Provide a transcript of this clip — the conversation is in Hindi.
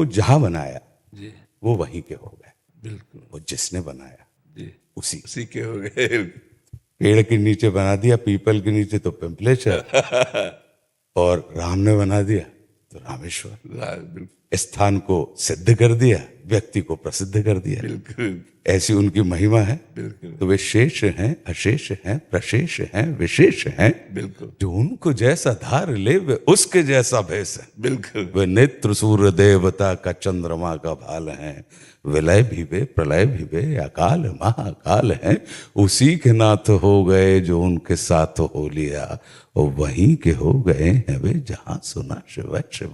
वो जहां बनाया जी वो वहीं के हो गए, बिल्कुल वो जिसने बनाया जी उसी। उसी के हो गए। पेड़ के नीचे बना दिया, पीपल के नीचे तो पिंपलेश्वर, और राम ने बना दिया तो रामेश्वर। बिल्कुल स्थान को सिद्ध कर दिया, व्यक्ति को प्रसिद्ध कर दिया। बिल्कुल ऐसी उनकी महिमा है। बिल्कुल तो वे शेष हैं, अशेष हैं, प्रशेष हैं, विशेष हैं। बिल्कुल जो उनको जैसा धार ले वे उसके जैसा भेष है। बिल्कुल वे नेत्र सूर्य देवता का चंद्रमा का भाल हैं। विलय भी वे, प्रलय भी वे, अकाल महाकाल हैं। उसी के नाथ हो गए जो उनके साथ हो लिया, और वहीं के हो गए हैं वे जहां सुना शिव शिवा।